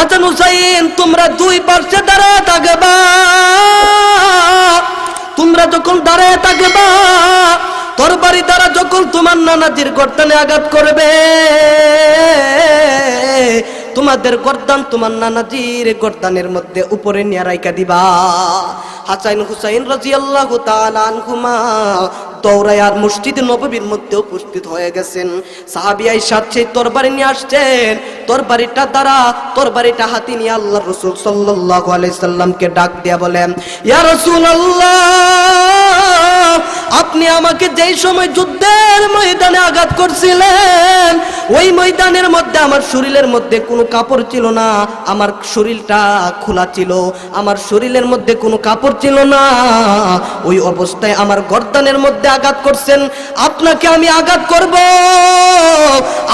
হাসান হুসাইন তোমরা দুই পাশে দাঁড়ায় থাকবা। তোমরা যখন দাঁড়ায় থাকবা, তরবারি দ্বারা যখন তোমার নানাজির গর্দানে আঘাত করবে, তোমাদের গর্দান তোমার নানাজির গর্দানের মধ্যে উপরে নিয়ে রাইখা দিবা। হাসান হুসাইন রাদিয়াল্লাহু তাআলা আনহুমা দৌড়ায়ার মসজিদে নববীর মধ্যে উপস্থিত হয়ে গেছেন। সাহাবী আয়েশা সেই তরবারি নিয়ে আসছেন। তরবারিটা হাতে নিয়ে আল্লাহর রাসূল সাল্লাল্লাহু আলাইহি সাল্লামকে ডাক দিয়া বলেন, ইয়া রাসূলুল্লাহ, আপনি আমাকে যেই সময় যুদ্ধের ময়দানে আঘাত করছিলেন, ওই ময়দানের মধ্যে আমার শরীরের মধ্যে কোনো কাপড় ছিল না, আমার শরীরটা খোলা ছিল, আমার শরীরের মধ্যে কোনো কাপড় ছিল না। ওই অবস্থায় আমার গর্দানের মধ্যে আঘাত করছেন। আপনাকে আমি আঘাত করব,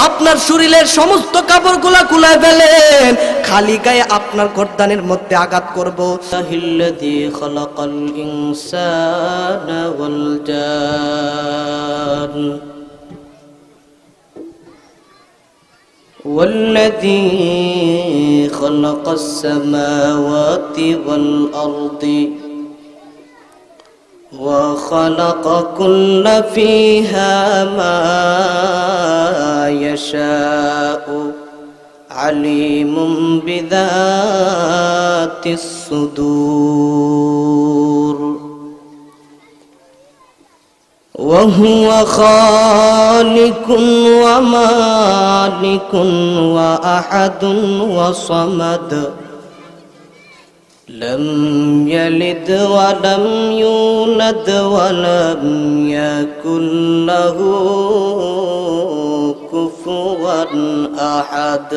আপনার শরীরের সমস্ত কাপড়গুলা খুলে ফেলেন, খালি গায়ে আপনার গর্দানের মধ্যে আঘাত করব। আল্লাযী খালাকাল ইনসানা ওয়াল জান والذي خلق السماوات والأرض وخلق كل فيها ما يشاء عليم بذات الصدور وهو خالق ومالك وأحد وصمد لم يلد ولم يولد ولم يكن له كفوا أحد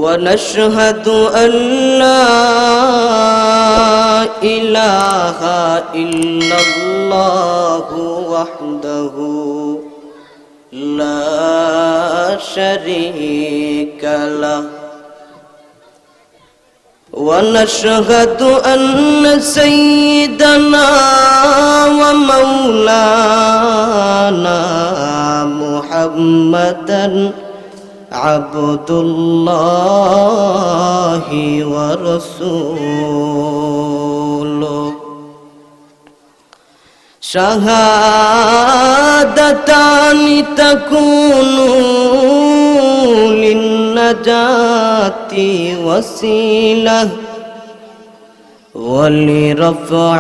ونشهد أن لا إله إلا الله وحده لا شريك له ونشهد أن سيدنا ومولانا محمدا عبد الله ورسوله شهادتان تكون للنجاة وسيلة ولرفع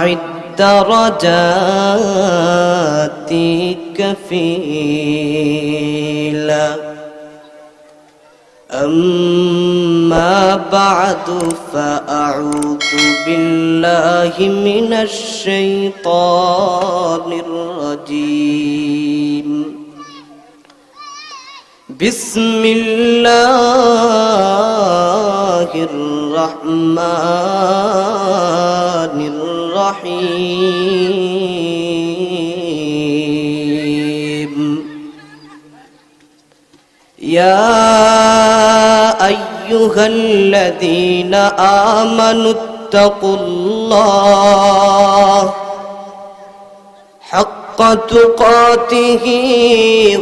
الدرجات كفيلة أما بعد فأعوذ بالله من الشيطان الرجيم بسم الله الرحمن الرحيم يا أيها الذين آمنوا اتقوا الله حق تقاته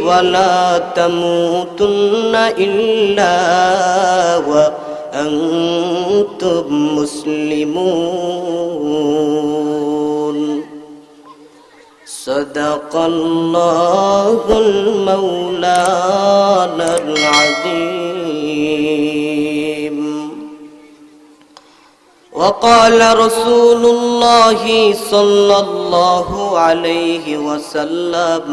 ولا تموتن إلا وأنتم مسلمون صدق الله المولانا العظيم وقال رسول الله صلى الله عليه وسلم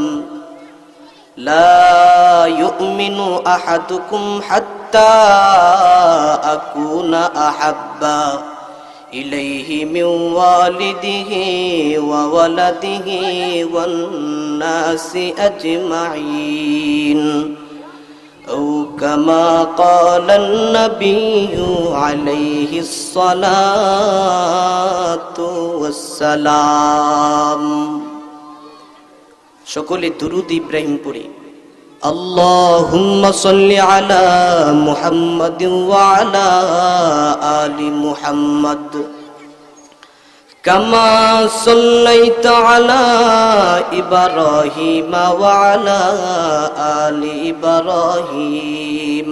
لا يؤمن أحدكم حتى أكون أحب إليه من والده وولده والناس أجمعين أو كما قال النبي عليه الصلاة والسلام সকলে দুরূদ ইব্রাহিম পড়ি اللهم صل على محمد وعلى آل محمد كما صليت على إبراهيم وعلى آل إبراهيم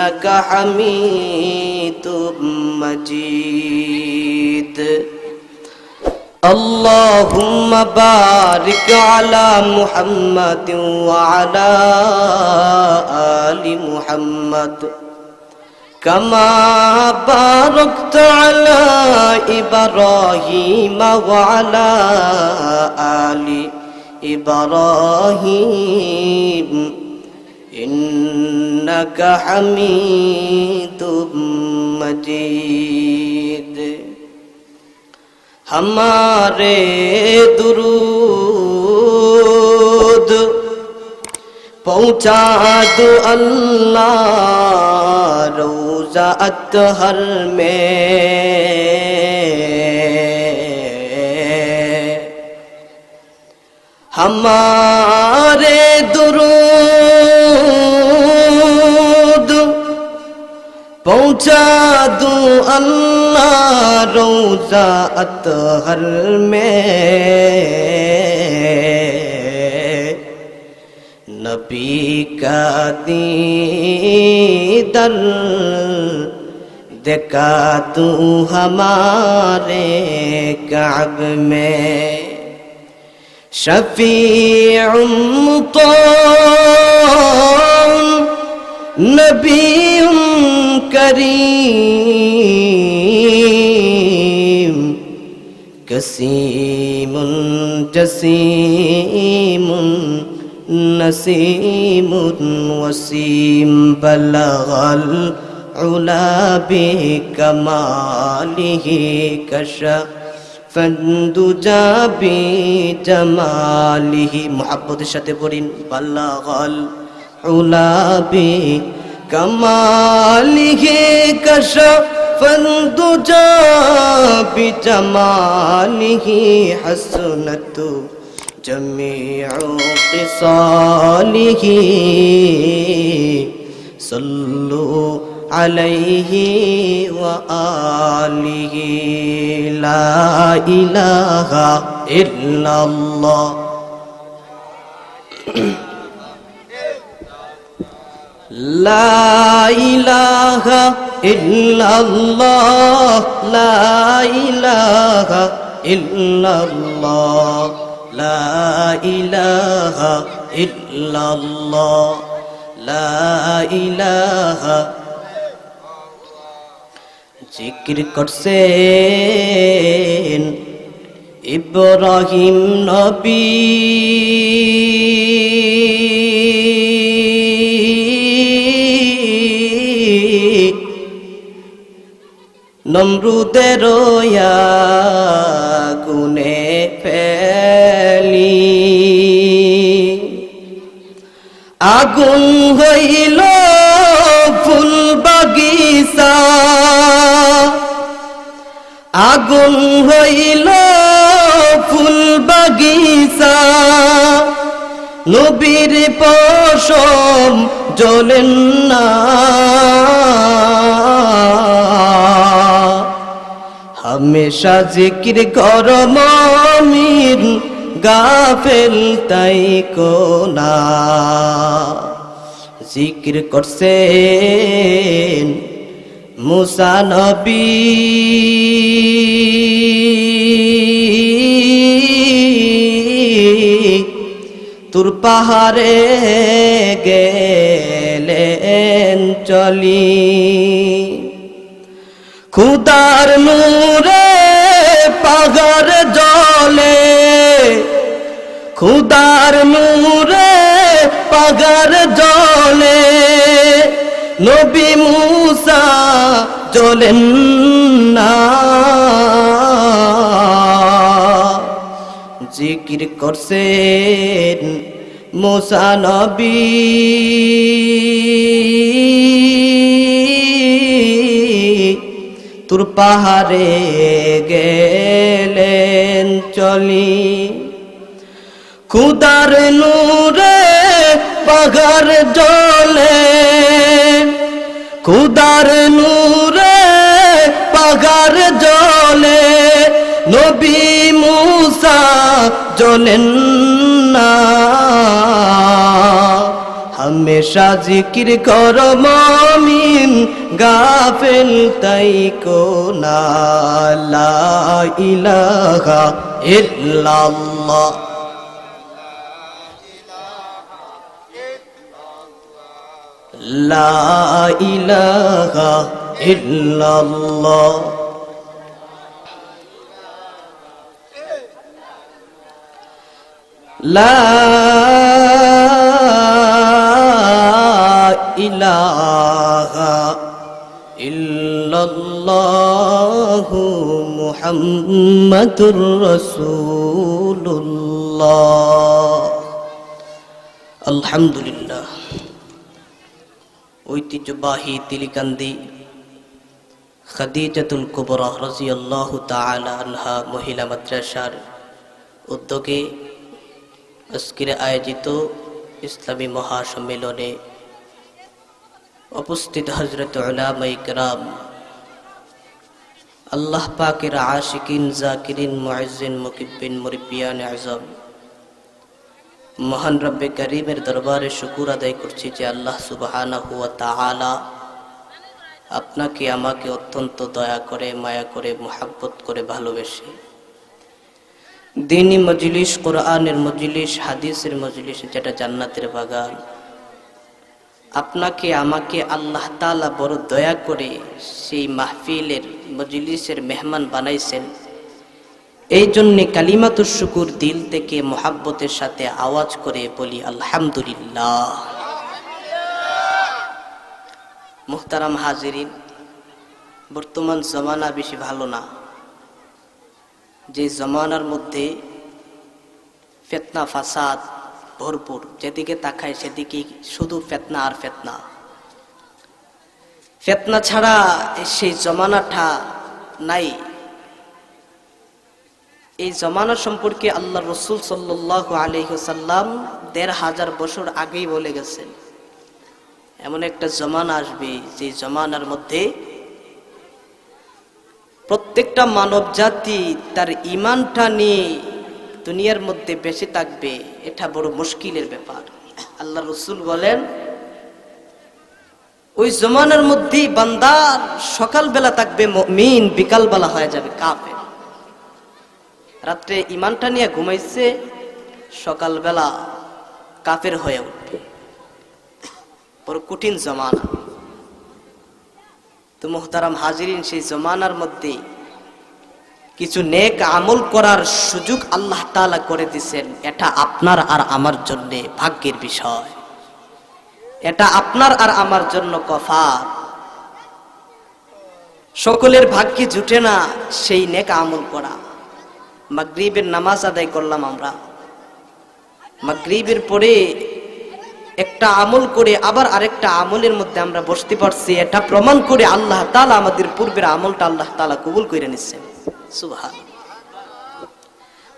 إنك حميد مجيد اللهم بارك على محمد وعلى آل محمد كما باركت على إبراهيم وعلى آل إبراهيم إنك حميد مجيد हमारे दुरूद पहुँचा दो अल्लाह रोज़ा अत्हर में हमारे दुरूद पहुँचा दूँ अल्लाह रोज़ा अत्हर में नबी का दीदार देखा दूँ हमारे काब में शफीउम मुताअन नबीउम करीम कसीमुन जसीमुन नसीमुन वसीम बलगल उला बिकमालिहि कशफदुजा बिजमालिहि मुहब्बतेर साथे पढ़िन बलगल उला बिकमालिहि कशफदुजा बिजमालिहि हसनतु जमीउ क़िसालिहि सल्लु अलैहि व आलिहि ला इलाहा इल्लल्लाह ला इलाहा इल्लल्लाह ला इलाहा इल्लल्लाह ला इलाहा इल्लल्लाह ला इलाहा जिक्र करছেন ইব্রাহিম নবী নমরুদের আগুনে ফেলি আগুন হইল ফুল বাগিচা আগুন হইল ফুল বাগিচা নবীর পশম জ্বলেন না हमेशा जिक्र करो मोमिन गाफिल ताई को ना जिक्र करছেন मूसा नबी तुर पाहाड़े गेलेन चली खुदार नूरे पागार जले खुदार नूरे पागार जले नबी मूसा जलेन ना जिकिर करছেন मूसा नबी तुर पाहाड़े गेलेन चली खुदार नूरे पागार जले खुदार नूरे पागार जले नबी मूसा जलेन ना হামেশা জিকির কর মুমিন গাফেল তাই কোনা লা ইলাহা ইল্লাল্লাহ লা ইলাহা ইল্লাল্লাহ লা ইলাহা ইল্লাল্লাহু মুহাম্মাদুর রাসূলুল্লাহ। আলহামদুলিল্লাহ। ঐতিহ্যবাহী তিলিকান্দি খাদিজাতুল কুবরা রাদিয়াল্লাহু তাআলা আনহা মহিলা মাদ্রাসার উদ্যোগে আজকের আয়োজিত ইসলামী মহাসম্মেলনে উপস্থিত হযরত উলামায়ে কেরাম, আল্লাহ পাকের আশিকিন জাকিরিন মুআজ্জিন মুকিব্বিন মুরিব্বিয়ান আযম, মহান রব্বে করিমের দরবারে শুকর আদায় করছি যে আল্লাহ সুবহানাহু ওয়া তাআলা আপনাকে আমাকে অত্যন্ত দয়া করে, মায়া করে, মুহাব্বত করে ভালোবেসে দ্বীনি মজলিস, কোরআনের মজলিস, হাদিসের মজলিস, যেটা জান্নাতের বাগান, আপনাকে আমাকে আল্লাহ তাআলা বড় দয়া করে সেই মাহফিলের মজলিসের মেহমান বানাইছেন। এই জন্য কালিমাতুশ শুকুর দিল থেকে মুহাব্বতের সাথে আওয়াজ করে বলি আলহামদুলিল্লাহ। মুহতারাম হাজিরিন, বর্তমান জমানা বেশি ভালো না। যে জমানার মধ্যে ফিতনা ফাসাদ ভরপুর, যেদিকে তাকায় সেদিকে শুধু ফিতনা আর ফিতনা। ফিতনা ছাড়া সেই জমানাটা নাই। এই জমানা সম্পর্কে আল্লাহ রাসূল সাল্লাল্লাহু আলাইহি ওয়াসাল্লাম ১৫০০ বছর আগেই বলে গেছেন, এমন একটা জমানা আসবে যে জমানার মধ্যে প্রত্যেকটা মানব জাতি তার ঈমানটা নিয়ে দুনিয়ার মধ্যে বেঁচে থাকবে, এটা বড় মুশকিলের ব্যাপার। আল্লাহ রাসূল বলেন, ওই জমানার মধ্যেই বান্দার সকালবেলা থাকবে মুমিন, বিকালবেলা হয়ে যাবে কাফের। রাত্রে ঈমানটা নিয়ে ঘুমাইছে, সকালবেলা কাফের হয়ে উঠবে। বড় কঠিন জমানা। তো মুহতারাম হাজিরিন, সেই জমানার মধ্যে কিছু নেক আমল করার সুযোগ আল্লাহ তাআলা করে দিয়েছেন। এটা আপনার আর আমার জন্য ভাগ্যের বিষয়, এটা আপনার আর আমার জন্য কফার। সকলের ভাগ্যে জুটে না সেই নেক আমল করা। মাগরিবের নামাজ আদায় করলাম আমরা, মাগরিবের পরে একটা আমল করে আবার আরেকটা আমলের মধ্যে আমরা বসতে পারছি, এটা প্রমাণ করে আল্লাহ তাআলা আমাদের পূর্বের আমলটা আল্লাহ তাআলা কবুল করে নিচ্ছেন। সুবহানাল্লাহ।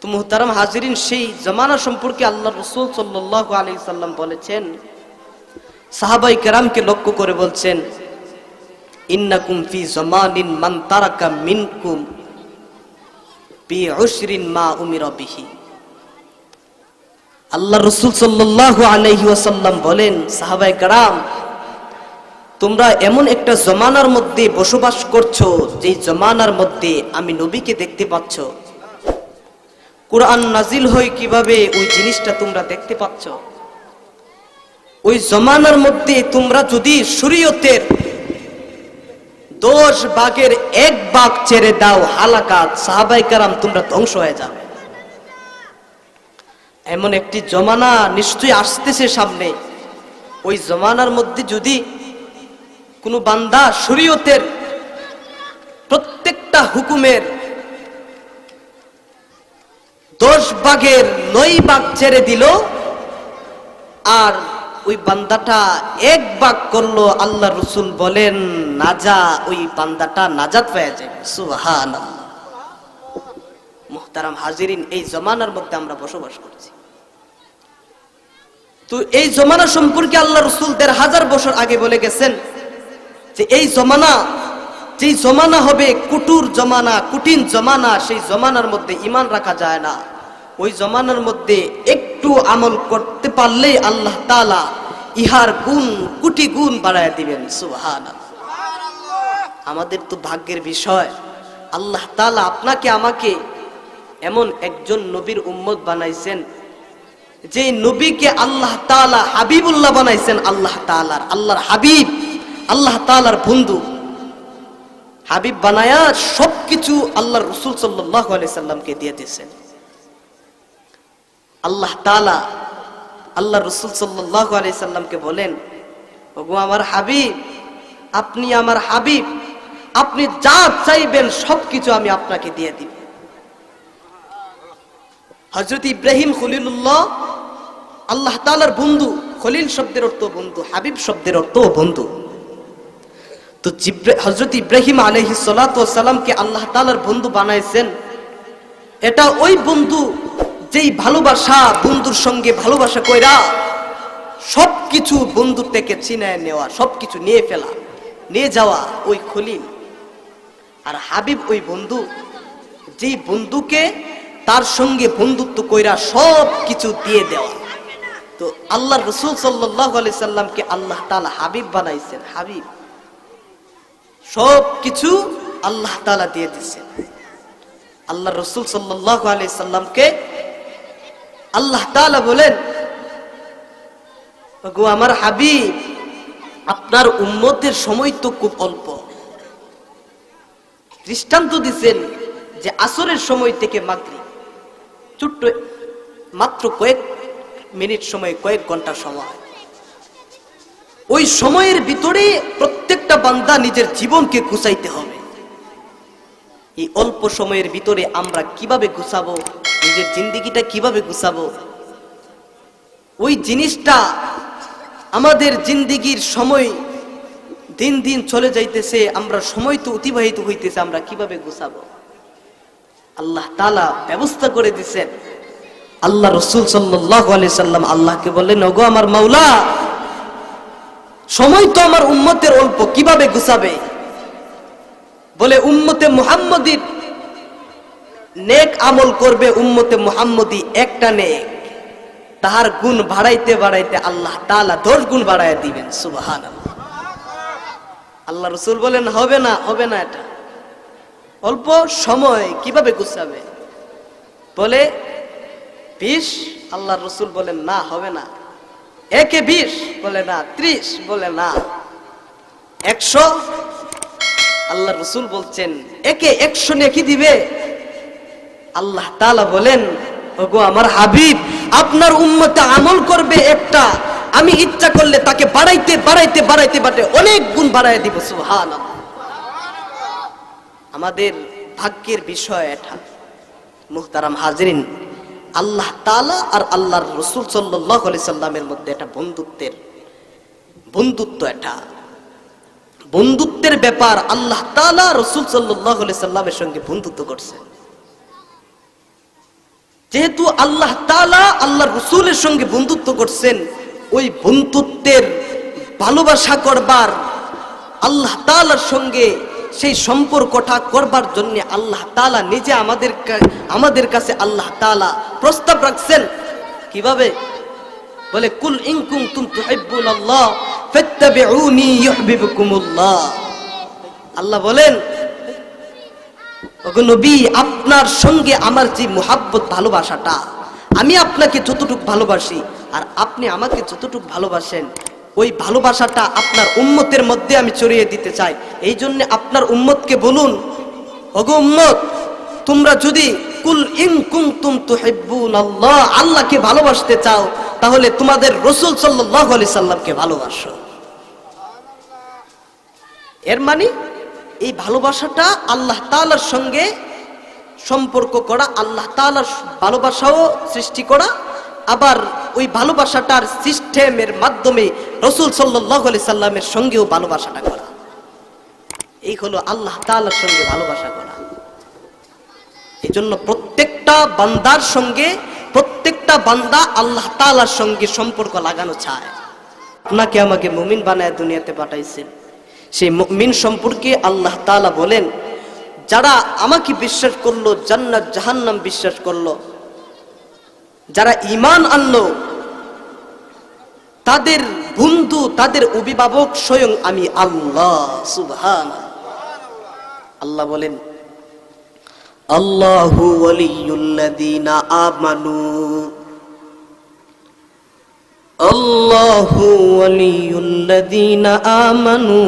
তো মুহতারাম হাজিরিন, সেই জামানা সম্পর্কে আল্লাহ রাসূল সাল্লাল্লাহু আলাইহি সাল্লাম বলেছেন, সাহাবায়ে কেরামকে লক্ষ্য করে বলছেন, ইন্নাকুম ফি জামানিন মান তারাকা মিনকুম বি উশরিন মা উমিরা বিহি। আল্লাহ রাসূল সাল্লাল্লাহু আলাইহি ওয়াসাল্লাম বলেন, সাহাবায়ে কেরাম, তোমরা এমন একটা জমানার মধ্যে বসবাস করছো যে জমানার মধ্যে আমি নবীকে দেখতে পাচ্ছ। কুরআন নাজিল হয় কিভাবে ওই জিনিসটা তোমরা দেখতে পাচ্ছ। ওই জমানার মধ্যে তোমরা যদি শরীয়তের 10 ভাগের 1 ভাগ ছেড়ে দাও, হালাকাত, সাহাবায়ে কেরাম, তোমরা ধ্বংস হয়ে যাবে। এমন একটি জমানা নিশ্চয়ই আসতেছে সামনে। ওই জমানার মধ্যে যদি কোনো বান্দা শরীয়তের প্রত্যেকটা হুকুমের 10 ভাগের 9 ভাগ ছেড়ে দিল আর ওই বান্দাটা 1 ভাগ করলো, আল্লাহ রাসূল বলেন ওই বান্দাটা নাজাত পেয়ে যাবে। সুবহানাল্লাহ। মুহতারাম হাজিরিন, এই জমানার মধ্যে আমরা বসবাস করছি। তো এই জমানা সম্পর্কে আল্লাহ রাসূল ১৫০০ বছর আগে বলে গেছেন যে এই জমানা, যেই জমানা হবে কুটুর জমানা, কঠিন জমানা, সেই জমানার মধ্যে ঈমান রাখা যায় না। ওই জমানার মধ্যে একটু আমল করতে পারলেই আল্লাহ তাআলা ইহার গুণ কোটি গুণ বাড়ায় দিবেন। সুবহানাল্লাহ। আমাদের তো ভাগ্যের বিষয়, আল্লাহ তাআলা আপনাকে আমাকে এমন একজন নবীর উম্মত বানাইছেন, যে নবীকে আল্লাহ তাআলা হাবিবুল্লাহ বানাইছেন। আল্লাহর হাবিব, আল্লাহ তাআলার বন্ধু। হাবিব বানায়া সবকিছু আল্লাহর রাসূল সাল্লাল্লাহু আলাইহি সাল্লামকে দিয়ে দিয়েছেন। আল্লাহ তাআলা আল্লাহর রাসূল সাল্লাল্লাহু আলাইহি সাল্লামকে বলেন, ওগো আমার হাবিব, আপনি আমার হাবিব, আপনি যা চাইবেন সবকিছু আমি আপনাকে দিয়ে দিব। হযরত ইব্রাহিম খলিলুল্লাহ, আল্লাহ তাআলার বন্ধু। খলিল শব্দের অর্থ বন্ধু, হাবিব শব্দের অর্থ বন্ধু। তো হযরত ইব্রাহিম আলাইহিস সালাতু ওয়াস সালামকে আল্লাহ তাআলার বন্ধু বানাইছেন। এটা ওই বন্ধু যেই ভালোবাসা, বন্ধুর সঙ্গে ভালোবাসা কইরা সবকিছু বন্ধু থেকে ছিনায় নেওয়া, সবকিছু নিয়ে ফেলা, নিয়ে যাওয়া, ওই খলিল। আর হাবিব ওই বন্ধু, যেই বন্ধুকে তার সঙ্গে বন্ধুত্ব কইরা সব কিছু দিয়ে দেওয়া। তো আল্লাহর রাসূল সাল্লাল্লাহু আলাইহি সাল্লামকে আল্লাহ তাআলা হাবিব বানাইছেন। হাবিব, সব কিছু আল্লাহ তাআলা দিয়ে দিয়েছেন। আল্লাহর রাসূল সাল্লাল্লাহু আলাইহি সাল্লামকে আল্লাহ তাআলা বলেন, ওগো আমার হাবিব, আপনার উম্মতের সময় তো খুব অল্প। দৃষ্টান্ত দিচ্ছেন যে আসরের সময় থেকে মাগরিব, ছোট্ট মাত্র কয়েক মিনিট সময়, কয়েক ঘন্টা সময়। ওই সময়ের ভিতরে প্রত্যেকটা বান্দা নিজের জীবনকে গুছাইতে হবে। এই অল্প সময়ের ভিতরে আমরা কিভাবে গুছাবো, নিজের জিন্দেগিটা কিভাবে গুছাবো, ওই জিনিসটা আমাদের জিন্দেগির সময় দিন দিন চলে যাইতেছে, আমরা সময় তো অতিবাহিত হইতেছে, আমরা কিভাবে গুছাবো? আল্লাহ তাআলা ব্যবস্থা করে দিয়েছেন। আল্লাহ রাসূল সাল্লাল্লাহু আলাইহি সাল্লাম আল্লাহকে বললেন, ওগো আমার মাওলা, সময় তো আমার উম্মতের অল্প, কিভাবে গুছাবে? বলে, উম্মতে মুহাম্মদীর নেক আমল করবে, উম্মতে মুহাম্মদী একটা নেক, তাহার গুণ বাড়াইতে বাড়াইতে আল্লাহ তাআলা 10 গুণ বাড়ায় দিবেন। সুবহানাল্লাহ। আল্লাহ রাসূল বলেন, হবে না, হবে না, এটা অল্প সময়, কিভাবে গুছাবে? বলে 20। আল্লাহ রাসূল বলেন, না, হবে না। একে 20 বলে না, 30 বলে না, 100। আল্লাহ রাসূল বলছেন, একে 100 নেকি দিবে? আল্লাহ তাআলা বলেন, ওগো আমার হাবিব, আপনার উম্মতে আমল করবে একটা, আমি ইচ্ছা করলে তাকে বাড়াইতে বাড়াইতে বাড়াইতে বাড়াইতে অনেক গুণ বাড়ায় দিব। সুবহানাল্লাহ। আমাদের ভাগ্যের বিষয় এটা। মুহতারাম হাজিরিন, আল্লাহ তাআলা আর আল্লাহর রাসূল সাল্লাল্লাহু আলাইহি সাল্লামের মধ্যে একটা বন্ধুত্ব, এটা বন্ধুত্বের ব্যাপার। আল্লাহ তাআলা রাসূল সাল্লাল্লাহু আলাইহি সাল্লামের সঙ্গে বন্ধুত্ব করছেন। যেহেতু আল্লাহ তাআলা আল্লাহর রাসূলের সঙ্গে বন্ধুত্ব করছেন, ওই বন্ধুত্বের ভালোবাসা করবার, আল্লাহ তাআলার সঙ্গে সেই সম্পর্কটা করবার জন্য আল্লাহ তাআলা নিজে আমাদের কাছে আল্লাহ তাআলা প্রস্তাব রাখছেন। কিভাবে? বলে, কুল ইন কুনতুম তুহিব্বুনাল্লাহ ফাত্তাবিউনি ইউহিব্বুকুমুল্লাহ। আল্লাহ বলেন, ওগো নবী, আপনার সঙ্গে আমার যে মুহাব্বত, ভালোবাসাটা, আমি আপনাকে যতটুকু ভালোবাসি আর আপনি আমাকে যতটুকু ভালোবাসেন, ওই ভালোবাসাটা আপনার উম্মতের মধ্যে আমি ছড়িয়ে দিতে চাই। এই জন্য আপনার উম্মতকে বলুন, ওগো উম্মত, তোমরা যদি কুল ইন কুনতুম তুহিব্বুনাল্লাহ, আল্লাহকে ভালোবাসতে চাও, তাহলে তোমাদের রাসূল সাল্লাল্লাহু আলাইহি সাল্লামকে ভালোবাসো। এর মানে এই ভালোবাসাটা আল্লাহ তাআলার সঙ্গে সম্পর্ক করা, আল্লাহ তাআলার ভালোবাসাও সৃষ্টি করা, আবার ওই ভালোবাসাটার সিস্টেমের মাধ্যমে রাসূল সাল্লাল্লাহু আলাইহি সাল্লামের সঙ্গেও ভালোবাসাটা করা। এই হলো আল্লাহ তাআলার সঙ্গে ভালোবাসা করা। এই জন্য প্রত্যেকটা বান্দার সঙ্গে, প্রত্যেকটা বান্দা আল্লাহ তাআলার সঙ্গে সম্পর্ক লাগানো চায়। আপনাকে আমাকে মুমিন বানায় দুনিয়াতে পাঠাইছেন, সেই মুমিন সম্পর্কে আল্লাহ তাআলা বলেন, যারা আমাকে বিশ্বাস করলো, জান্নাত জাহান্নাম বিশ্বাস করলো, যারা ঈমান আনলো, তাদের বন্ধু, তাদের অভিভাবক স্বয়ং আমি আল্লাহ। সুবহানাল্লাহ। আল্লাহ বলেন, আল্লাহু ওয়ালিয়ুল্লাযীনা আমানু, আল্লাহু ওয়ালিয়ুল্লাযীনা আমানু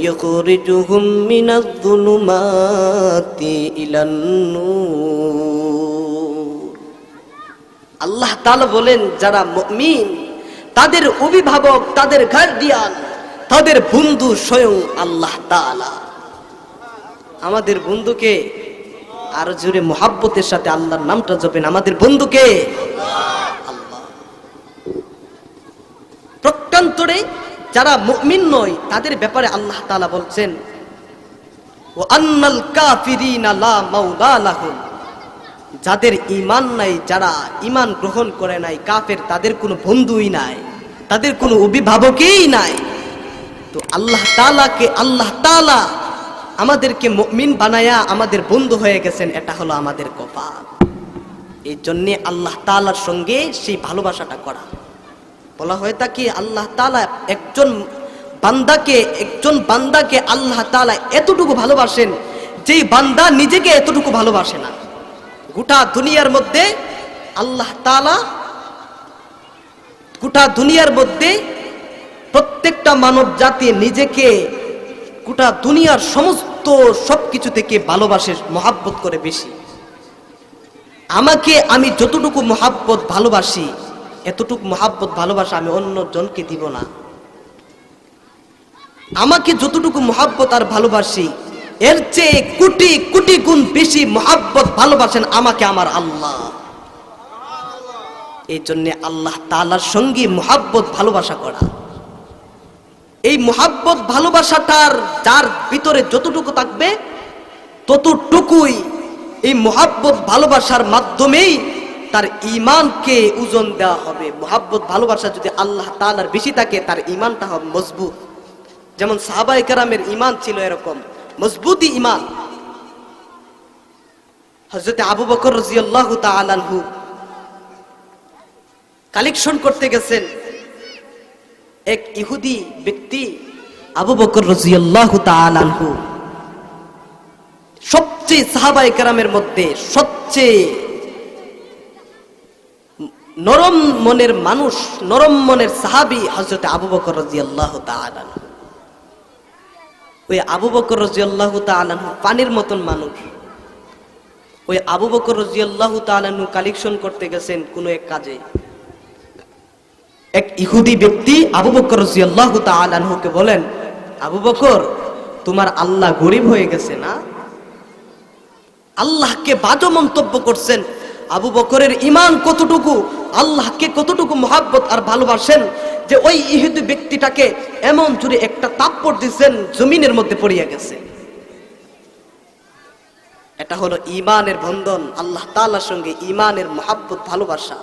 ইখরিজুহুম মিনায-যুলুমাতি ইলান-নূর। আল্লাহ তাআলা বলেন, যারা মুমিন তাদের অভিভাবক, তাদের গার্ডিয়ান, তাদের বন্ধু স্বয়ং আল্লাহ তাআলা। আমাদের বন্ধুকে আরো জোরে মুহাব্বতের সাথে আল্লাহর নামটা জপেন। আমাদের বন্ধুকে আল্লাহ। প্রত্যন্তরে যারা মুমিন নয় তাদের ব্যাপারে আল্লাহ তাআলা বলছেন, ওয়া আন্নাল কাফিরিনা লা মাওলা লাহুম। যাদের ঈমান নাই, যারা ঈমান গ্রহণ করে নাই, কাফের, তাদের কোনো বন্ধুই নাই, তাদের কোনো অভিভাবকই নাই। তো আল্লাহ তাআলাকে, আল্লাহ তাআলা আমাদেরকে মুমিন বানায়া আমাদের বন্ধু হয়ে গেছেন, এটা হলো আমাদের কপাল। এই জন্যে আল্লাহ তাআলার সঙ্গে সেই ভালোবাসাটা করা। বলা হয় কি, আল্লাহ তাআলা একজন বান্দাকে আল্লাহ তাআলা এতটুকু ভালোবাসেন যেই বান্দা নিজেকে এতটুকু ভালোবাসে না। গোটা দুনিয়ার মধ্যে আল্লাহ তাআলা, গোটা দুনিয়ার মধ্যে প্রত্যেকটা মানব জাতি নিজেকে গোটা দুনিয়ার সমস্ত সবকিছু থেকে ভালোবাসে, মহাব্বত করে বেশি। আমাকে আমি যতটুকু মহাব্বত ভালোবাসি, এতটুকু মহাব্বত ভালোবাসা আমি অন্য জনকে দিব না। আমাকে যতটুকু মহাব্বত আর ভালোবাসি, এর চেয়ে কোটি কোটি গুণ বেশি মহাব্বত ভালোবাসেন আমাকে আমার আল্লাহ। এই জন্য আল্লাহ তাআলার সঙ্গে মহাব্বত ভালোবাসা করা, এই মহাব্বত ভালোবাসাটার যার ভিতরে যতটুকু থাকবে ততটুকুই এই মহাব্বত ভালোবাসার মাধ্যমেই তার ঈমানকে ওজন দেওয়া হবে। মহাব্বত ভালোবাসা যদি আল্লাহ তাআলার বেশি থাকে, তার ঈমানটা হবে মজবুত। যেমন সাহাবায়ে কেরামের ঈমান ছিল এরকম মজবুতি ঈমান। হযরত আবু বকর রাদিয়াল্লাহু তাআলা আনহু কালেকশন করতে গেছেন। এক ইহুদি ব্যক্তি আবু বকর রাদিয়াল্লাহু তাআলা আনহু, সবচেয়ে সাহাবায়ে কেরামের মধ্যে সবচেয়ে নরম মনের মানুষ, নরম মনের সাহাবী হযরত আবু বকর রাদিয়াল্লাহু তাআলা আনহু। ওই আবু বকর রাদিয়াল্লাহু তাআলা আনহু পানির মতন মানুষ। ওই আবু বকর রাদিয়াল্লাহু তাআলা আনহু কালেকশন করতে গেছেন কোনো এক কাজে। এক ইহুদি ব্যক্তি আবু বকর রাদিয়াল্লাহু তাআলা আনহুকে বলেন, আবু বকর, তোমার আল্লাহ গরীব হয়ে গেছে না? আল্লাহকে বাজে মন্তব্য করছেন। আবু বকরের ঈমান কতটুকু, আল্লাহকে কতটুকু মহাব্বত আর ভালোবাসেন যে ওই ইহুদি ব্যক্তিটাকে এমন জোরে একটা থাপ্পড় দিয়েছেন, জমিনের মধ্যে পড়িয়া গেছে। এটা হলো ঈমানের বন্ধন, আল্লাহ তাআলার সঙ্গে ঈমানের মহাব্বত ভালোবাসা।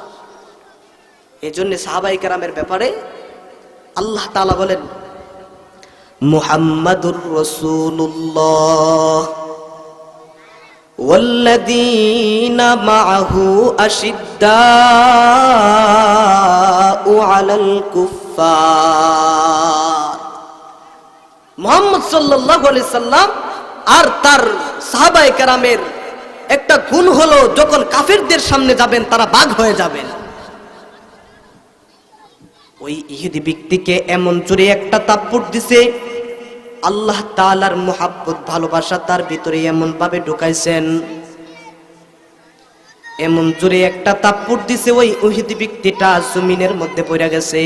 এজন্য সাহাবায়ে কেরামের ব্যাপারে আল্লাহ তাআলা বলেন, মুহাম্মাদুর রাসূলুল্লাহ ওয়াল্লাযীনা মাআহু আশিদ্দাউ আলাল কুফফার। মুহাম্মদ সাল্লাল্লাহু আলাইহি সাল্লাম আর তার সাহাবায়ে কেরামের একটা গুণ হলো, যখন কাফেরদের সামনে যাবেন তারা বাঘ হয়ে যাবেন। ওই ইহুদি ব্যক্তিকে এমন জোরে একটা থাপ্পড় দিছে, আল্লাহ তাআলার মুহাব্বত ভালোবাসা তার ভিতরে এমন ভাবে ঢুকাইছেন, এমন জোরে একটা থাপ্পড় দিছে, ওই ইহুদি ব্যক্তিটা জমিনের মধ্যে পড়ে গেছে।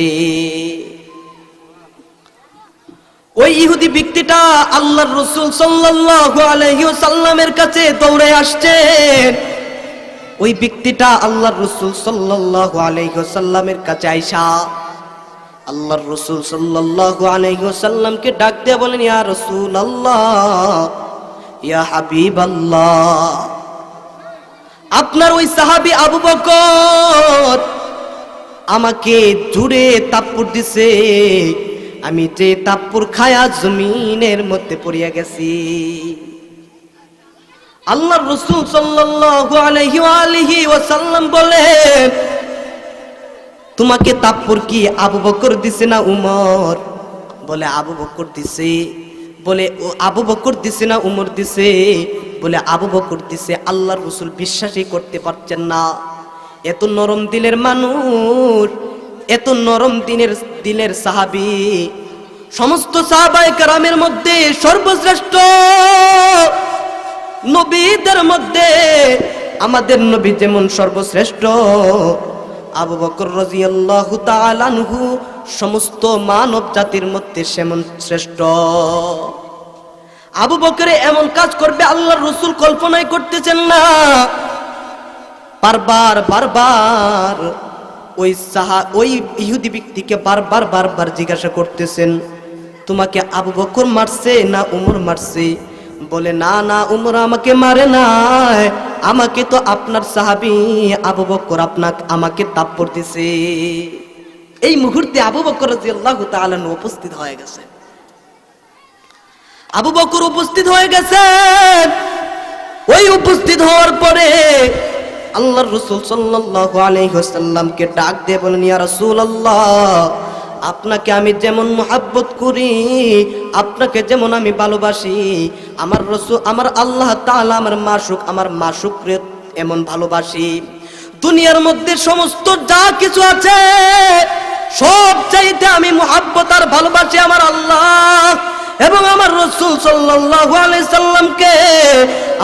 ওই ইহুদি ব্যক্তিটা আল্লাহর রাসূল সাল্লাল্লাহু আলাইহি ওয়াসাল্লামের কাছে দৌড়ে আসছেন। ওই ব্যক্তিটা আল্লাহর রাসূল সাল্লাল্লাহু আলাইহি ওয়াসাল্লামের কাছে আইসা আল্লাহর রাসূল সাল্লাল্লাহু আলাইহি ওয়াসাল্লামকে ডাক দিয়ে বলেন, ইয়া রাসূলুল্লাহ, ইয়া হাবিবাল্লাহ, আপনার ওই সাহাবী আবু বকর আমাকে জোরে থাপ্পড় দিছে, আমি যে থাপ্পড় খায়া জমিনের মধ্যে পড়িয়া গেছি। আল্লাহর রাসূল সাল্লাল্লাহু আলাইহি ওয়াসাল্লাম বলেন, তোমাকে তাপ্পর কি আবু বকর দিছে না উমর? বলে আবু বকর দিছে। বলে ও আবু বকর দিছে না উমর দিছে? বলে আবু বকর দিছে। আল্লাহর রাসূল বিশ্বাসই করতে পারছেন না। এত নরম দিলের মানুষ, এত নরম দিলের সাহাবী, সমস্ত সাহাবায়ে কেরামের মধ্যে সর্বশ্রেষ্ঠ নবীদের মধ্যে আমাদের নবী যেমন সর্বশ্রেষ্ঠ, আবু বকর রাদিয়াল্লাহু তাআলা আনহু সমস্ত মানব জাতির মধ্যে সেমন শ্রেষ্ঠ। আবু বকরে এমন কাজ করবে আল্লাহর রাসূল কল্পনাই করতেছেন না। বারবার ওই ইহুদি ব্যক্তিকে বারবার জিজ্ঞাসা করতেছেন, তোমাকে আবু বকর মারছে না উমর মারছে? বলে না উমর আমাকে মারে নাই, আমাকে তো আপনার সাহাবী আবু বকর আমাকে তাপ্পড় দিছে। এই মুহূর্তে আবু বকর রাদিয়াল্লাহু তাআলা উপস্থিত হয়ে গেছে। আবু বকর উপস্থিত হয়ে গেছেন। ওই উপস্থিত হওয়ার পরে আল্লাহর রাসূল সাল্লাল্লাহু আলাইহি ওয়াসাল্লামকে ডাক দিয়ে বলেন, ইয়া রাসূলুল্লাহ, আপনাকে আমি যেমন মুহাব্বত করি, আপনাকে যেমন আমি ভালোবাসি, আমার রাসূল, আমার আল্লাহ তাআলা, আমার মাশুকরে এমন ভালোবাসি। দুনিয়ার মধ্যে সমস্ত যা কিছু আছে সব চাইতে আমি মুহাব্বত আর ভালোবাসি আমার আল্লাহ এবং আমার রাসূল সাল্লাল্লাহু আলাইহি সাল্লামকে।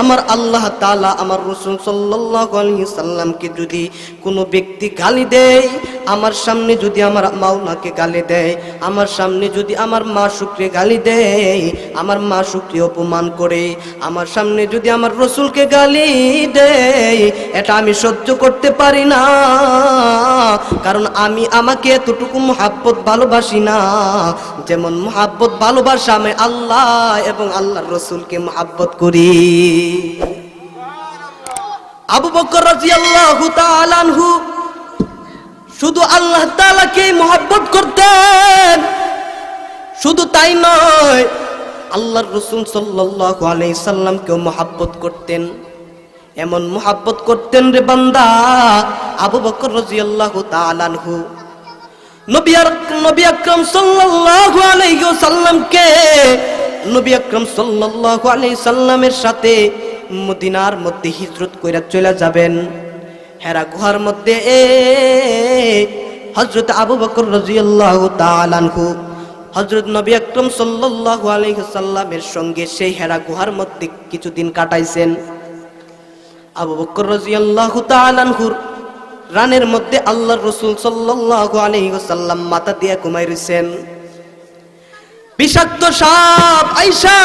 আমার আল্লাহ তাআলা আমার রাসূল সাল্লাল্লাহু আলাইহি সাল্লামকে যদি কোনো ব্যক্তি গালি দেয়, আমার সামনে যদি আমার মাওলাকে গালি দেয়, আমার সামনে যদি আমার মাশুককে গালি দেয়, আমার মাশুককে অপমান করে, আমার সামনে যদি আমার রাসূলকে গালি দেয়, এটা আমি সহ্য করতে পারি না। কারণ আমি আমাকে এতটুকু মুহাব্বত ভালোবাসি না যেমন মুহাব্বত ভালোবাসা আমি আল্লাহ এবং আল্লাহর রাসূলকে মুহাব্বত করি। আবু বকর রাদিয়াল্লাহু তাআলা আনহু শুধু আল্লাহ তাআলাকে মুহাব্বত করতেন, শুধু তাই নয়, আল্লাহর রাসূল সাল্লাল্লাহু আলাইহি সাল্লামকেও মুহাব্বত করতেন। এমন মুহাব্বত করতেন রে বান্দা, আবু বকর রাদিয়াল্লাহু তাআলা আনহু নবী আকরাম সাল্লাল্লাহু আলাইহি ওয়াসাল্লামকে, নবী আকরাম সাল্লাল্লাহু আলাইহি সাল্লামের সাথে মদিনার মধ্যে হিজরত কইরা চলে যাবেন। হেরা গুহার মধ্যে হযরত আবু বকর রাদিয়াল্লাহু তাআলা আনহু হযরত নবী আকরাম সাল্লাল্লাহু আলাইহি সাল্লামের সঙ্গে সেই হেরা গুহার মধ্যে কিছুদিন কাটাইছেন। আবু বকর রাদিয়াল্লাহু তাআলা আনহুর রানের মধ্যে আল্লাহর রাসূল সাল্লাল্লাহু আলাইহি ওয়াসাল্লাম মাথা দিয়ে ঘুমাই রইছেন। বিষাক্ত সাপ আয়েশা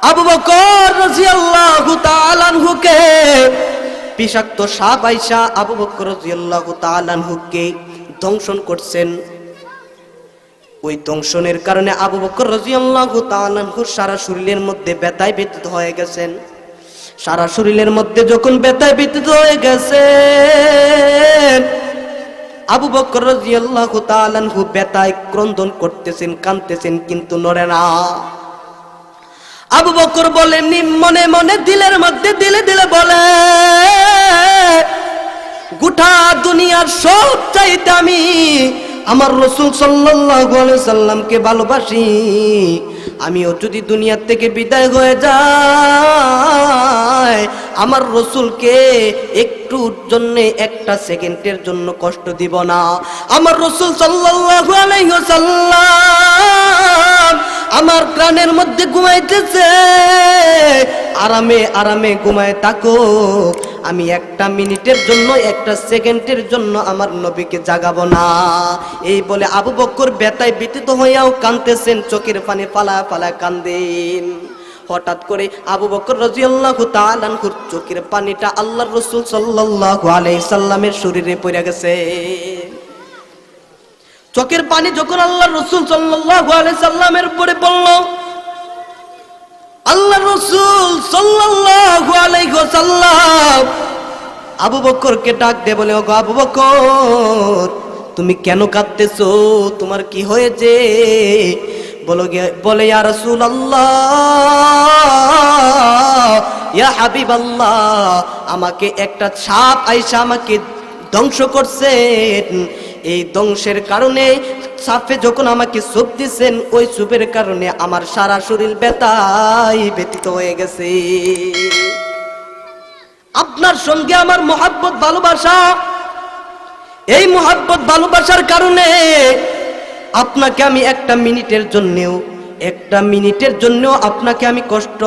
আবু বকর রাদিয়াল্লাহু তাআলা আনহুকে, বিষাক্ত সাপ আয়েশা আবু বকর রাদিয়াল্লাহু তাআলা আনহুকে দংশন করছেন। ওই দংশনের কারণে আবু বকর রাদিয়াল্লাহু তাআলা আনহু সারা শরীরের মধ্যে ব্যথায় ব্যথিত হয়ে গেছেন। সারা শরীরের মধ্যে যখন ব্যথায় ব্যথিত হয়ে গেছে, আবু বকর রাদিয়াল্লাহু তাআলা আনহু ব্যথায় ক্রন্দন করতেছেন, কাঁদতেছেন, কিন্তু নড়ে না। আবু বকর বলেন, মনে মনে দিলের মধ্যে দিলে বলে, গোটা দুনিয়ার সব চাইতে আমি আমার রাসূল সাল্লাল্লাহু আলাইহি সাল্লামকে ভালোবাসি। আমিও যদি দুনিয়া থেকে বিদায় হয়ে যাই, আমার রাসূলকে একটুর জন্য, একটা সেকেন্ডের জন্য কষ্ট দিব না। আমার রাসূল সাল্লাল্লাহু আলাইহি ওয়াসাল্লাম আমার প্রাণের মধ্যে ঘুমাইতেছে, আরামে আরামে ঘুমায় থাকো, আমি একটা মিনিটের জন্য, একটা সেকেন্ডের জন্য আমার নবীকে জাগাবো না। এই বলে আবু বকর ব্যথায় ব্যথিত হইয়াও কাঁদতেছেন, চোখের পানি পালায় পালায় কান্দেন। হঠাৎ করে আবু বকর রাদিয়াল্লাহু তাআলা আনহুর চোখের পানিটা আল্লাহর রাসূল সাল্লাল্লাহু আলাইহি সাল্লামের শরীরে পড়ে গেছে। চোখের পানি যখন আল্লাহর রাসূল সাল্লাল্লাহু আলাইহি সাল্লামের উপরে পড়ল, আল্লাহর রাসূল সাল্লাল্লাহু আলাইহি ওয়াসাল্লাম আবু বকরকে ডাক দিয়ে বলে, ওগো আবু বকর, তুমি কেন কাঁদতেছো? তোমার কি হয়েছে? বলে, ইয়া রাসূলুল্লাহ, ইয়া হাবিবাল্লাহ, আমাকে একটা সাপ আয়েশা আমাকে ধ্বংস করছেন। এই ধ্বংসের কারণে সাফে যখন আমাকে চুপ দিচ্ছেন, ওই চুপের কারণে আমার সারা শরীর ব্যথায় ব্যথিত হয়ে গেছে। আপনার সঙ্গে আমার মহব্বত ভালোবাসা, এই মহব্বত ভালোবাসার কারণে আপনাকে আমি একটা মিনিটের জন্যও আপনাকে আমি কষ্ট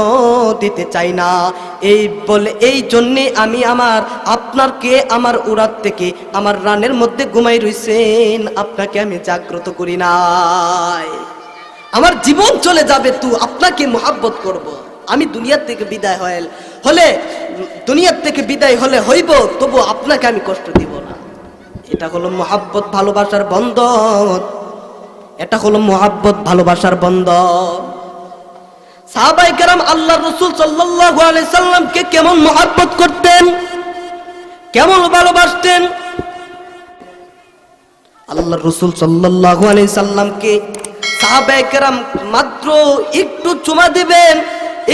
দিতে চাই না। এই জন্যে আমি আপনাকে আমার উড়াত থেকে আমার রানের মধ্যে ঘুমাই রইছেন, আপনাকে আমি জাগ্রত করি নাই। আমার জীবন চলে যাবে তো আপনাকে মহব্বত করব। আমি দুনিয়ার থেকে বিদায় হলে হইব, তবু আপনাকে আমি কষ্ট দিব না। এটা হলো মহব্বত ভালোবাসার বন্ধন, এটা হলো মহব্বত ভালোবাসার বন্ধন। সাহাবায়ে কেরাম আল্লাহর রাসূল সাল্লাল্লাহু আলাইহি সাল্লামকে কেমন মহব্বত করতেন, কেমন ভালোবাসতেন। আল্লাহর রাসূল সাল্লাল্লাহু আলাইহি সাল্লামকে সাহাবায়ে কেরাম মাত্র একটু চুমা দিবেন,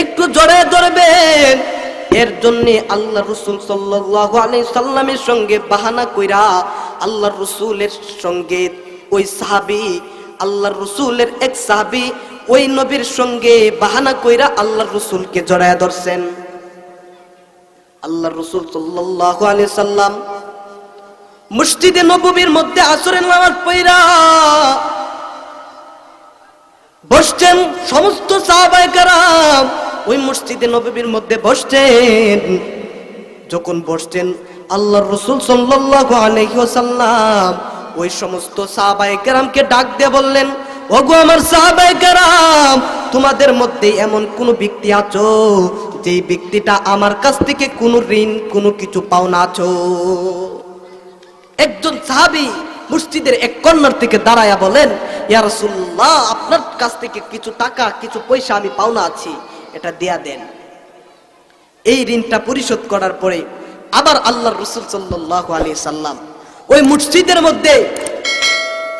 একটু জড়ায় ধরবেন, এর জন্য আল্লাহর রাসূল সাল্লাল্লাহু আলাইহি সাল্লামের সঙ্গে বাহানা কইরা আল্লাহর রাসূলের সঙ্গে ওই সাহাবী, আল্লাহর রাসূলের এক সাহাবী ওই নবীর সঙ্গে বাহানা কইরা আল্লাহর রাসূলকে জড়ায়া ধরছেন। আল্লাহর রাসূল সাল্লাল্লাহু আলাইহি সাল্লাম মসজিদে নববীর মধ্যে আসরের নামাজ পড়া বসছেন। সমস্ত সাহাবায়ে কেরাম ওই মসজিদে নববীর মধ্যে বসছেন। যখন বসছেন, আল্লাহর রাসূল সাল্লাল্লাহু আলাইহি ওয়াসাল্লাম ওই সমস্ত সাহাবায়ে কেরামকে ডাক দিয়ে বললেন, ওগো আমার সাহাবায়ে কেরাম, তোমাদের মধ্যে এমন কোন ব্যক্তি আছো যেই ব্যক্তিটা আমার কাছ থেকে কোনো ঋণ, কোনো কিছু পাওনা আছো? একজন সাহাবী মসজিদের এক কর্নার থেকে দাঁড়ায়া বলেন, ইয়া রাসূলুল্লাহ, আপনার কাছ থেকে কিছু টাকা, কিছু পয়সা আমি পাওনা আছি, এটা দেয়া দেন। এই ঋণটা পরিশোধ করার পরে আবার আল্লাহর রাসূল সাল্লাল্লাহু আলাইহি সাল্লাম ওই মসজিদের মধ্যে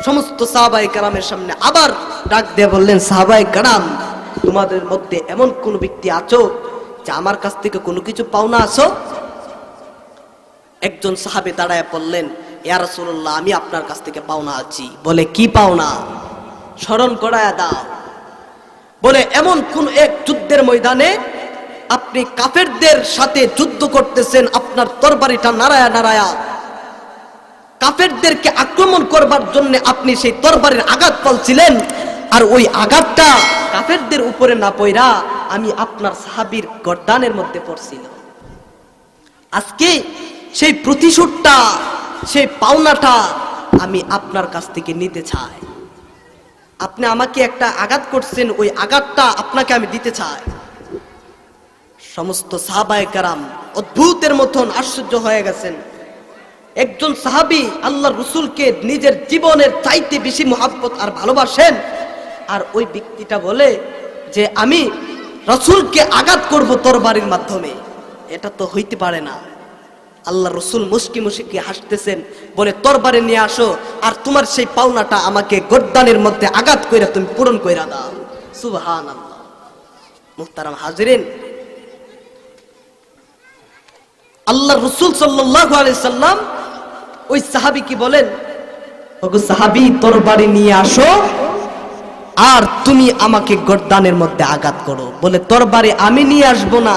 সমস্ত সাহাবায়ে কেরামের সামনে আবার ডাক দিয়ে বললেন, সাহাবায়ে কেরাম, তোমাদের মধ্যে এমন কোন ব্যক্তি আছো যে আমার কাছ থেকে কোনো কিছু পাওনা আছো? একজন সাহাবী দাঁড়ায় বললেন, ইয়া রাসূলুল্লাহ, আমি আপনার কাছ থেকে পাওনা আছি। বলে, কি পাওনা? স্মরণ করায়া দাও। বলে, এমন কোন এক যুদ্ধের ময়দানে আপনি কাফেরদের সাথে যুদ্ধ করতেছেন, আপনার তরবারিটা নাড়ায়া নাড়ায়া কাফেরদেরকে আক্রমণ করবার জন্য আপনি সেই তরবারির আঘাত পালছিলেন, আর ওই আঘাতটা কাফেরদের উপরে না পইরা আমি আপনার সাহাবীর গর্দানের মধ্যে পড়ছিল। আজকে সেই প্রতিশোধটা, সেই পাওনাটা আমি আপনার কাছ থেকে নিতে চাই। আপনি আমাকে একটা আঘাত করছেন, ওই আঘাতটা আপনাকে আমি দিতে চাই। সমস্ত সাহাবায়ে কেরাম অদ্ভুতের মতন আশ্চর্য হয়ে গেছেন। একজন সাহাবী আল্লাহর রাসূলকে নিজের জীবনের চাইতে বেশি মহব্বত আর ভালোবাসেন, আর ওই ব্যক্তিটা বলে যে আমি রাসূলকে আঘাত করব তরবারির মাধ্যমে। এটা তো হইতে পারে না। আল্লাহর রাসূল মুস্কি মুস্কি হাসতেছেন, বলে, তরবারি নিয়ে আসো, আর তোমার সেই পাওনাটা আমাকে গর্দানের মধ্যে আঘাত কইরা তুমি পূরণ কইরা দাও। সুবহানাল্লাহ। মুহতারাম হাজিরিন, আল্লাহর রাসূল সাল্লাল্লাহু আলাইহি সাল্লাম ওই সাহাবী কি বলেন, ওগো সাহাবী, তরবারি নিয়ে আসো আর তুমি আমাকে গর্দানের মধ্যে আঘাত করো। বলে, তরবারি আমি নিয়ে আসবো না,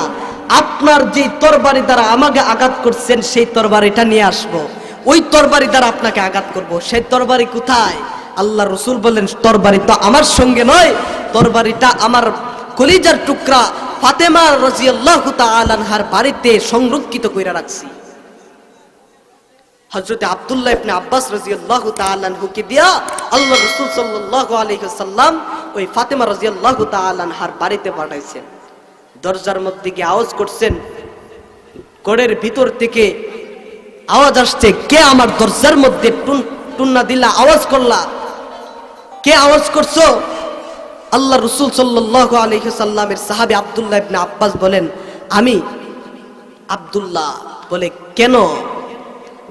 আপনার যে তরবারি দ্বারা আমাকে আঘাত করছেন সেই তরবারিটা নিয়ে আসবো, ওই তরবারি দ্বারা আপনাকে আঘাত করব। সেই তরবারি কোথায়? আল্লাহর রাসূল বলেন, তরবারি তো আমার সঙ্গে নয়, তরবারিটা আমার কলিজার টুকরা ফাতেমা রাদিয়াল্লাহু তাআলা আনহার বাড়িতে সংরক্ষিত কইরা রাখছি। হযরত আব্দুল্লাহ ইবনে আব্বাস রাদিয়াল্লাহু তাআলা আনহুকে দিয়া আল্লাহর রাসূল সাল্লাল্লাহু আলাইহি ওয়াসাল্লাম ওই ফাতেমা রাদিয়াল্লাহু তাআলা আনহার বাড়িতে পাঠাইছেন। দরজার মধ্যে গিয়ে আওয়াজ করছেন, ঘরের ভিতর থেকে আওয়াজ আসছে, কে আমার দরজার মধ্যে টুন্না দিলা, আওয়াজ করলা, কে আওয়াজ করছো? আল্লাহর রাসূল সাল্লাল্লাহু আলাইহি ওয়াসাল্লামের সাহাবী আব্দুল্লাহ ইবনে আব্বাস বলেন, আমি আব্দুল্লাহ। বলে, কেন?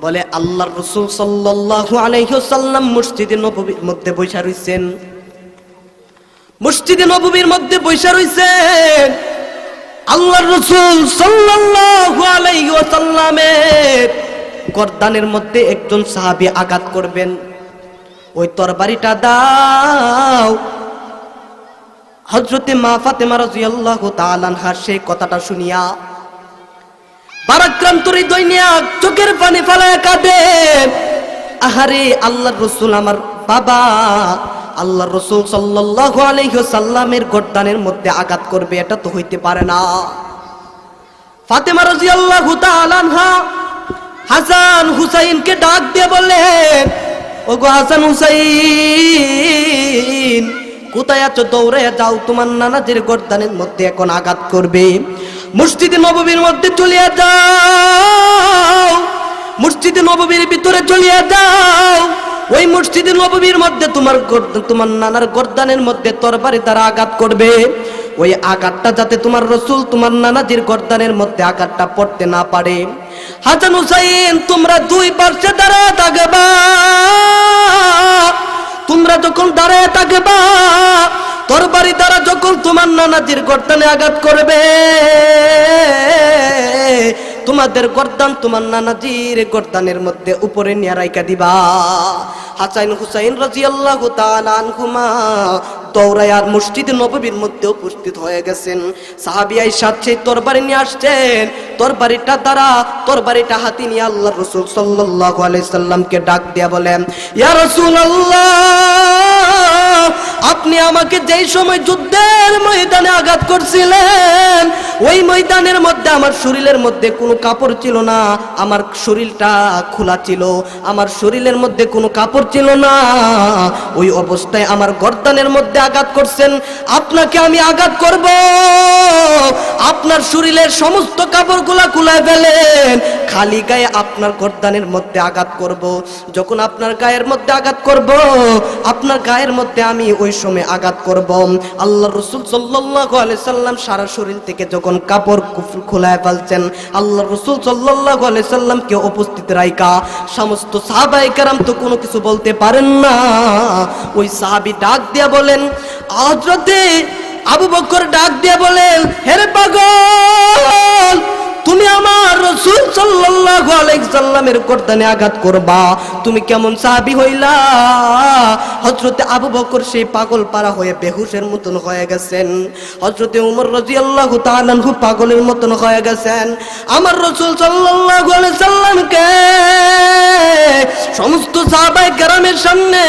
বলে, আল্লাহর রাসূল সাল্লাল্লাহু আলাইহি ওয়াসাল্লাম মসজিদে নববীর মধ্যে বসা রইছেন, মসজিদে নববীর মধ্যে বসা রইছেন। আল্লাহর রাসূল সাল্লাল্লাহু আলাইহি ওয়াসাল্লামের গর্দানের মধ্যে একজন সাহাবী আঘাত করবেন, ওই তরবারিটা দাও। হযরতে মা ফাতেমা রাদিয়াল্লাহু তাআলা আনহা সেই কথাটা শুনিয়া ভারাক্রান্ত হৃদয় নিয়া চোখের পানি ফেলায় কাঁদেন। আহারে আল্লাহর রাসূল, আমার বাবা আল্লাহর রাসূল সাল্লাল্লাহু আলাইহি ওয়াসাল্লামের গর্দানের মধ্যে আঘাত করবে, এটা তো হইতে পারে না। ফাতেমা রাদিয়াল্লাহু তাআলা আনহা হাসান হুসাইনকে ডাক দিয়ে বললেন, ওগো হাসান হুসাইন, কোথায় আছো? দৌড়ে যাও, তোমার নানাজির গর্দানের মধ্যে এখন আঘাত করবে। মসজিদে নববীর মধ্যে চলিয়া যাও, মসজিদে নববীর ভিতরে চলিয়া যাও। ওই মসজিদে নববীর মধ্যে তোমার নানার গর্দানের মধ্যে তরবারি দ্বারা আঘাত করবে। ওই আঘাতটা যাতে তোমার রাসূল তোমার নানাজির গর্দানের মধ্যে আঘাতটা পড়তে না পারে। হাসান হুসাইন, তোমরা দুই পাশে দাঁড়ায় থাকবা। তোমরা যখন দাঁড়ায় থাকবা, তরবারি দ্বারা যখন তোমার নানাজির গর্দানে আঘাত করবে, তোমাদের গর্দান তোমার নানাজির গর্দানের মধ্যে উপরে নিয়ে রাইখা দিবা। হাসান হুসাইন রাদিয়াল্লাহু তাআলা আনহুমা দৌড়ায় আর মসজিদে নববীর মধ্যে উপস্থিত হয়ে গেছেন। সাহাবী আয়েশা সেই তরবারি নিয়ে আসছেন, তরবারিটা হাতে নিয়ে আল্লাহর রাসূল সাল্লাল্লাহু আলাইহি সাল্লামকে ডাক দিয়া বলেন, ইয়া রাসূলুল্লাহ, আপনি আমাকে যেই সময় যুদ্ধের ময়দানে আঘাত করছিলেন, ওই ময়দানের মধ্যে আমার শরীরের মধ্যে কোনো কাপড় ছিল না, আমার শরীরটা খোলা ছিল, আমার শরীরের মধ্যে কোনো কাপড় ছিল না। ওই অবস্থায় আমার গর্দানের মধ্যে আঘাত করছেন। আপনাকে আমি আঘাত করব, আপনার শরীরের সমস্ত কাপড়গুলা খুলায় ফেলেন, খালি গায়ে আপনার গর্দানের মধ্যে আঘাত করব। যখন আপনার গায়ের মধ্যে আঘাত করব, আপনার গায়ের মধ্যে আমি ওই সময় আঘাত করব। আল্লাহর রাসূল সাল্লাল্লাহু আলাইহি সাল্লাম সারা শরীর থেকে যখন কাপড় খুলায় ফেলছেন, আল্লাহর রাসূল সাল্লাল্লাহু আলাইহি সাল্লামকে উপস্থিত রাইখা সমস্ত সাহাবায়ে কেরাম তো কোনো কিছু বলতে পারেন না। ওই সাহাবী ডাক দিয়া বলেন, হযরতে আবু বকর ডাক দিয়া বলেন, হে পাগল, তুমি আমার রাসূল সাল্লাল্লাহু আলাইহি সাল্লামের গর্দানে আঘাত করবা, তুমি কেমন সাহাবী হইলা? হযরতে আবু বকর সেই পাগল পারা হয়ে বেহুশের মতন হয়ে গেছেন। হযরতে ওমর রাদিয়াল্লাহু তাআলা আনহু পাগলের মতন হয়ে গেছেন। আমার রাসূল সাল্লাল্লাহু আলাইহি সাল্লামকে সমস্ত সাহাবায়ে কেরামের সামনে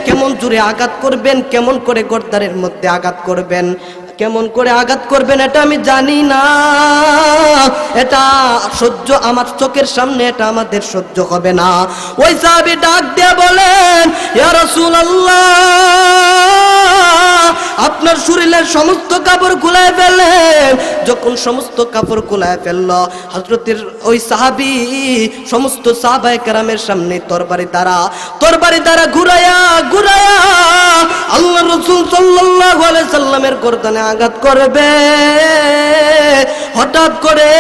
কেমন জোরে আঘাত করবেন, কেমন করে গর্দানের মধ্যে আঘাত করবেন, কেমন করে আঘাত করবেন, এটা আমি জানি না। এটা সহ্য, আমার চোখের সামনে এটা আমাদের সহ্য হবে না। ওই সাহাবী ডাক দিয়ে বলেন, ইয়া রাসূলুল্লাহ, আপনার শরীরের সমস্ত কাপড় খুলায় ফেলেন। যখন সমস্ত কাপড় খুলায় ফেলল, হযরতের ওই সাহাবী সমস্ত সাহাবায়ে কেরামের সামনে তরবারি দ্বারা ঘুরায়া আল্লাহর রাসূল সাল্লাল্লাহু আলাইহি সাল্লামের গর্দানে আঘাত করবে। হঠাৎ করে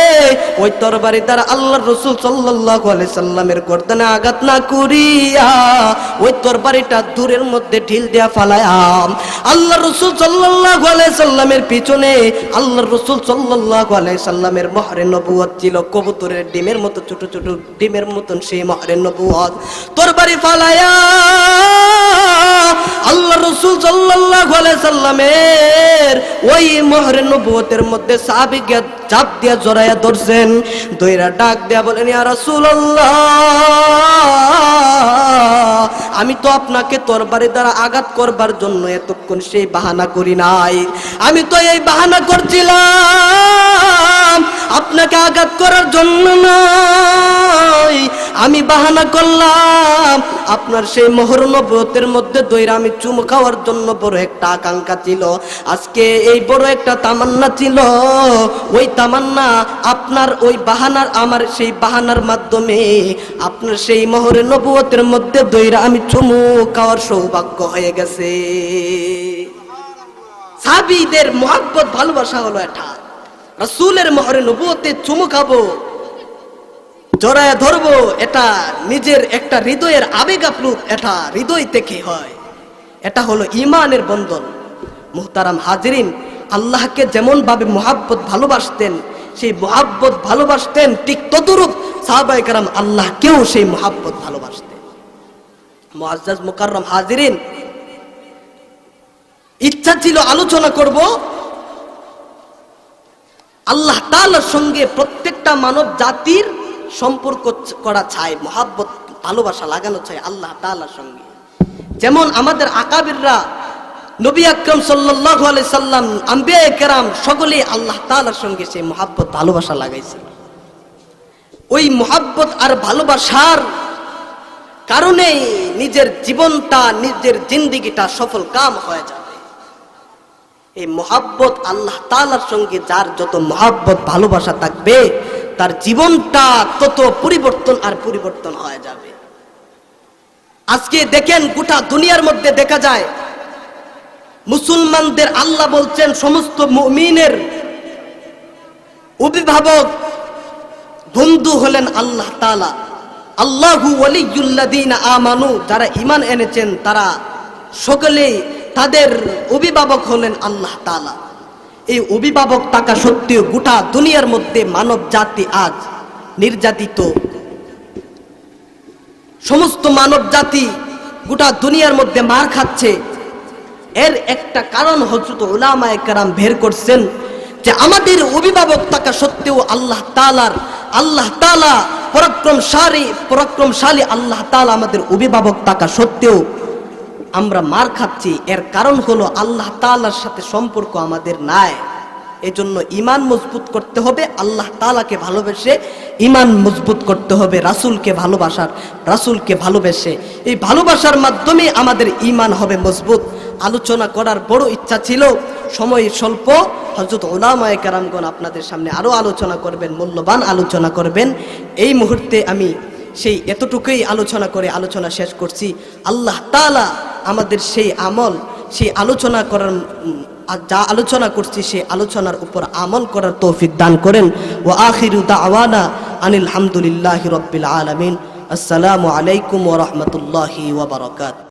ওই তরবারি দ্বারা আল্লাহর রাসূল সাল্লাল্লাহু আলাইহি সাল্লামের গর্দানে আঘাত না করিয়া ওই তরবারিটা দূরের মধ্যে ঢিল দিয়া ফালায়া আল্লাহর রাসূল সাল্লাল্লাহু আলাইহি সাল্লামের পিছনে, আল্লাহর রাসূল সাল্লাল্লাহু আলাইহি সাল্লামের মোহরে নবুয়ত ছিল কবুতরের ডিমের মতো, ছোট ছোট ডিমের মতন সেই মোহরে নবুয়ত। তরবারি ফালায়া আল্লাহর রাসূল সাল্লাল্লাহু আলাইহি সাল্লামের ওই মোহরে নবুয়তের মধ্যে সাহাবীকে চাপ দিয়া জড়ায়া ধরছেন। দইরা ডাক দিয়া বলেন, ইয়া রাসূলুল্লাহ, আমি তো আপনাকে তরবারি দ্বারা আঘাত করবার জন্য এতক্ষণ সেই বাহানা করি নাই, আমি তো এই বাহানা করছিলাম আপনাকে আঘাত করার জন্য নয়। আমি বাহানা করলাম আপনার সেই মোহর নবুয়তের মধ্যে দইরা আমি চুমু খাওয়ার জন্য বড় একটা আকাঙ্ক্ষা ছিল, আজকে এই বড় একটা তামান্না ছিল। ওই তামান্না আপনার ওই বাহানার, আমার সেই বাহানার মাধ্যমে আপনার সেই মোহরে নবুয়তের মধ্যে দইরা আমি চুমু খাওয়ার সৌভাগ্য হয়ে গেছে। সাহাবীদের মহব্বত ভালোবাসা হলো এটা। রাসূলের মোহরে নবুয়তে চুমু খাবো, জড়ায় ধরবো, এটা নিজের একটা হৃদয়ের আবেগ আপ্লুত, এটা হৃদয় থেকে হয়, এটা হলো ঈমানের বন্ধন। মুহতারাম হাজিরিন, আল্লাহকে যেমন ভাবে মহব্বত ভালোবাসতেন, সেই মুহাব্বত ভালোবাসতেন, ঠিক তদ্রূপ সাহাবায়ে কেরাম আল্লাহকেও সেই মুহাব্বত ভালোবাসতেন। মুআজ্জাজ মুকাররম হাজিরিন, ইচ্ছা ছিল আলোচনা করব আল্লাহ তাআলার সঙ্গে প্রত্যেকটা মানব জাতির সম্পর্ক করা চাই, মুহাব্বত ভালোবাসা লাগানো চাই আল্লাহ তাআলার সঙ্গে। যেমন আমাদের আকাবিররা, নবী আকরাম সাল্লাল্লাহু আলাইহি সাল্লাম, আম্বিয়ায়ে কেরাম সকলেই আল্লাহ তাআলার সঙ্গে সেই মুহাব্বত ভালোবাসা লাগাইছে। ওই মুহাব্বত আর ভালোবাসার কারণে নিজের জীবনটা, নিজের জিন্দেগিটা সফল কাম হয়ে যাবে। এই মুহাব্বত আল্লাহ তাআলার সঙ্গে যার যত মুহাব্বত ভালোবাসা থাকবে, তার জীবনটা তত পরিবর্তন আর পরিবর্তন হয়ে যাবে। আজকে দেখেন গোটা দুনিয়ার মধ্যে দেখা যায় মুসলমানদের আল্লাহ বলছেন সমস্ত মুমিনের অভিভাবক বন্ধু হলেন আল্লাহ তাআলা। আল্লাহু ওয়ালিয়ুল্লাযীনা আমানু, যারা ঈমান এনেছেন তারা সকলেই তাদের অভিভাবক হলেন আল্লাহ তাআলা। এই অভিভাবক থাকা সত্ত্বেও গোটা দুনিয়ার মধ্যে মানব জাতি আজ নির্যাতিত। সমস্ত মানব জাতি গোটা দুনিয়ার মধ্যে মার খাচ্ছে। এর একটা কারণ হযরত উলামায়ে কেরাম বের করছেন যে আমাদের অভিভাবক থাকা সত্ত্বেও আল্লাহ তাআলা পরাক্রমশালী আল্লাহ তাআলা আমাদের অভিভাবক থাকা সত্ত্বেও আমরা মার খাচ্ছি। এর কারণ হলো আল্লাহ তাআলার সাথে সম্পর্ক আমাদের নাই। এজন্য ঈমান মজবুত করতে হবে, আল্লাহ তাআলাকে ভালোবেসে ঈমান মজবুত করতে হবে, রাসূলকে ভালোবেসে। এই ভালোবাসার মাধ্যমে আমাদের ঈমান হবে মজবুত। আলোচনা করার বড় ইচ্ছা ছিল, সময় স্বল্প। হযরত উলামায়ে কেরামগণ আপনাদের সামনে আরো আলোচনা করবেন, মূল্যবান আলোচনা করবেন। এই মুহূর্তে আমি সেই এতটুকুই আলোচনা করে আলোচনা শেষ করছি। আল্লাহ তাআলা আমাদের সেই আমল, সেই আলোচনা করার, যা আলোচনা করছি সেই আলোচনার উপর আমল করার তৌফিক দান করেন। ওয়া আখিরু দাওয়ানা আনিল হামদুলিল্লাহি রাব্বিল আলামিন। আসসালামু আলাইকুম ওয়া রাহমাতুল্লাহি ওয়া বারাকাতুহু।